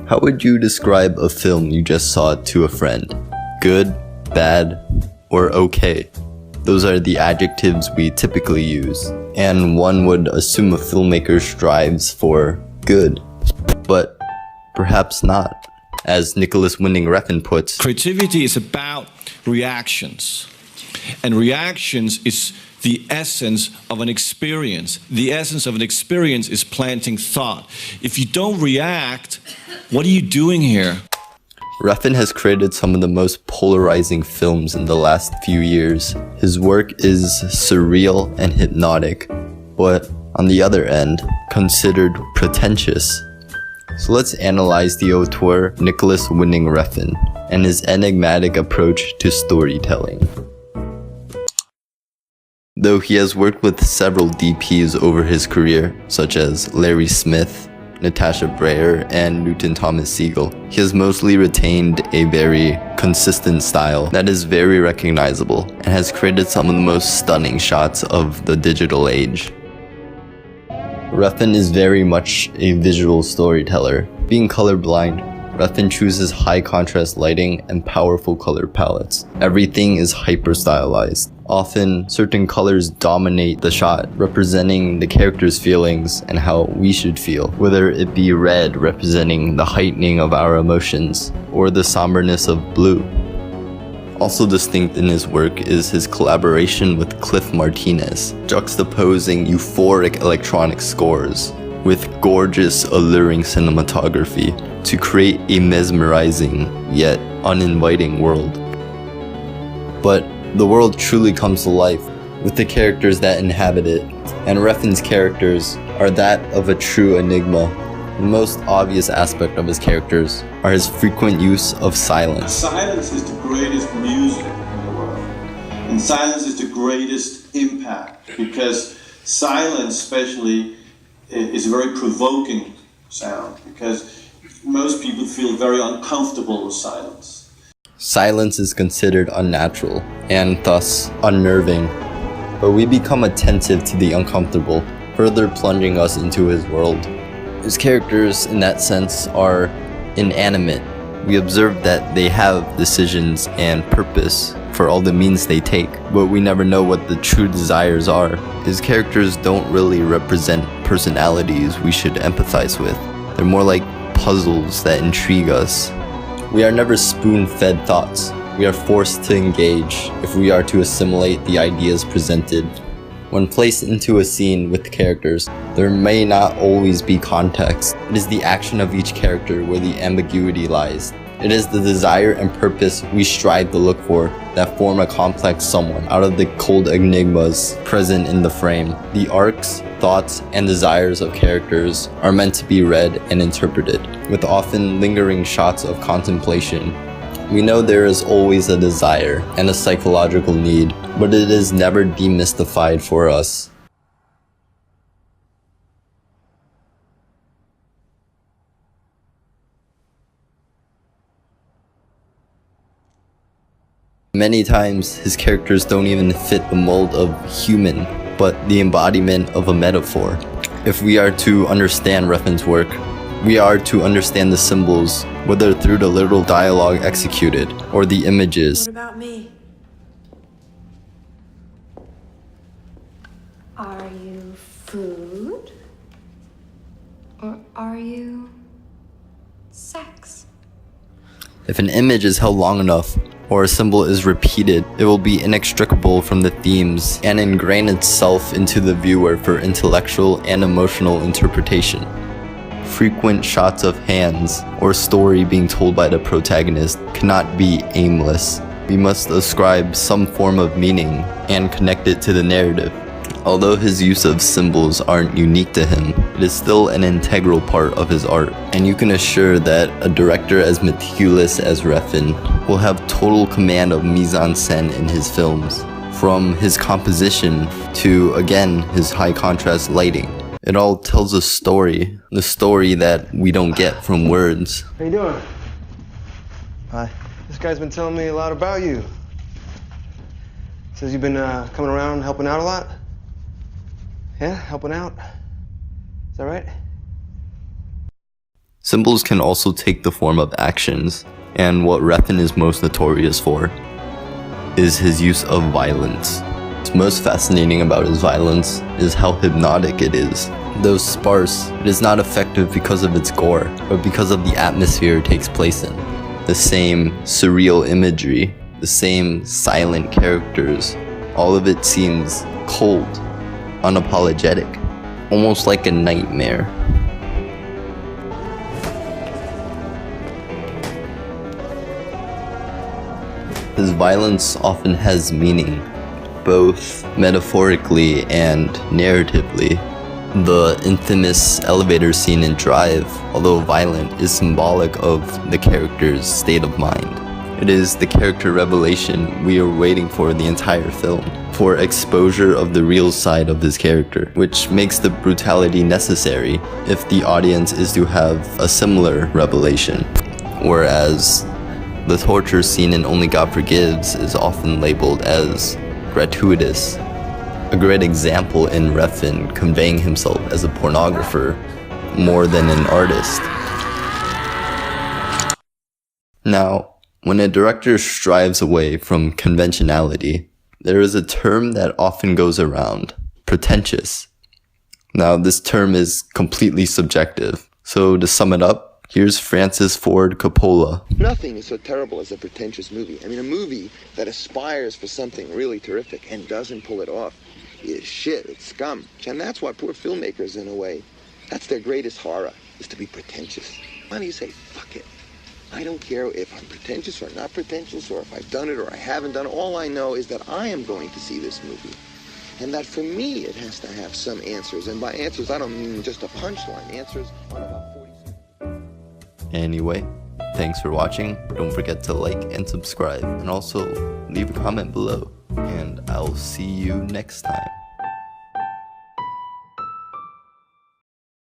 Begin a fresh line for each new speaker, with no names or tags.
How would you describe a film you just saw to a friend? Good, bad, or okay? Those are the adjectives we typically use, and one would assume a filmmaker strives for good, but perhaps not. As Nicholas Winding Refn puts,
creativity is about reactions, and reactions is the essence of an experience. The essence of an experience is planting thought. If you don't react, what are you doing here?
Refn has created some of the most polarizing films in the last few years. His work is surreal and hypnotic, but on the other end, considered pretentious. So let's analyze the auteur Nicholas Winding Refn and his enigmatic approach to storytelling. Though he has worked with several DPs over his career, such as Larry Smith, Natasha Breyer, and Newton Thomas Sigel, he has mostly retained a very consistent style that is very recognizable and has created some of the most stunning shots of the digital age. Refn is very much a visual storyteller. Being colorblind, Refn chooses high contrast lighting and powerful color palettes. Everything is hyper stylized. Often, certain colors dominate the shot, representing the character's feelings and how we should feel, whether it be red representing the heightening of our emotions, or the somberness of blue. Also distinct in his work is his collaboration with Cliff Martinez, juxtaposing euphoric electronic scores with gorgeous, alluring cinematography to create a mesmerizing yet uninviting world. But the world truly comes to life with the characters that inhabit it, and Refn's characters are that of a true enigma. The most obvious aspect of his characters are his frequent use of silence.
Silence is the greatest music in the world, and silence is the greatest impact, because silence especially is a very provoking sound, because most people feel very uncomfortable with silence.
Silence is considered unnatural and thus unnerving, but we become attentive to the uncomfortable, further plunging us into his world. His characters, in that sense, are inanimate. We observe that they have decisions and purpose for all the means they take, but we never know what the true desires are. His characters don't really represent personalities we should empathize with. They're more like puzzles that intrigue us. We are never spoon-fed thoughts. We are forced to engage if we are to assimilate the ideas presented. When placed into a scene with characters, there may not always be context. It is the action of each character where the ambiguity lies. It is the desire and purpose we strive to look for that form a complex someone out of the cold enigmas present in the frame. The arcs, thoughts, and desires of characters are meant to be read and interpreted, with often lingering shots of contemplation. We know there is always a desire and a psychological need, but it is never demystified for us. Many times, his characters don't even fit the mold of human, but the embodiment of a metaphor. If we are to understand Refn's work, we are to understand the symbols, whether through the literal dialogue executed or the images.
What about me? Are you food? Or are you sex?
If an image is held long enough, or a symbol is repeated, it will be inextricable from the themes and ingrain itself into the viewer for intellectual and emotional interpretation. Frequent shots of hands or story being told by the protagonist cannot be aimless. We must ascribe some form of meaning and connect it to the narrative. Although his use of symbols aren't unique to him, it is still an integral part of his art, and you can assure that a director as meticulous as Refn will have total command of mise-en-scène in his films, from his composition to, again, his high contrast lighting. It all tells a story, the story that we don't get from words.
How you doing?
Hi.
This guy's been telling me a lot about you. Says you've been coming around helping out a lot? Yeah, helping out. Is that right?
Symbols can also take the form of actions, and what Refn is most notorious for is his use of violence. What's most fascinating about his violence is how hypnotic it is. Though sparse, it is not effective because of its gore, but because of the atmosphere it takes place in. The same surreal imagery, the same silent characters, all of it seems cold, unapologetic, almost like a nightmare. His violence often has meaning, both metaphorically and narratively. The infamous elevator scene in Drive, although violent, is symbolic of the character's state of mind. It is the character revelation we are waiting for the entire film, for exposure of the real side of his character, which makes the brutality necessary if the audience is to have a similar revelation. Whereas the torture scene in Only God Forgives is often labeled as gratuitous. A great example in Refn conveying himself as a pornographer more than an artist. Now, when a director strives away from conventionality, there is a term that often goes around: pretentious. Now, this term is completely subjective, so to sum it up, here's Francis Ford Coppola.
Nothing is so terrible as a pretentious movie. I mean, a movie that aspires for something really terrific and doesn't pull it off is shit, it's scum. And that's why poor filmmakers, in a way, that's their greatest horror, is to be pretentious. Why don't you say, fuck it. I don't care if I'm pretentious or not pretentious, or if I've done it or I haven't done it. All I know is that I am going to see this movie. And that for me, it has to have some answers. And by answers, I don't mean just a punchline. Answers on about 40 seconds.
Anyway, thanks for watching. Don't forget to like and subscribe, and also leave a comment below. And I'll see you next time.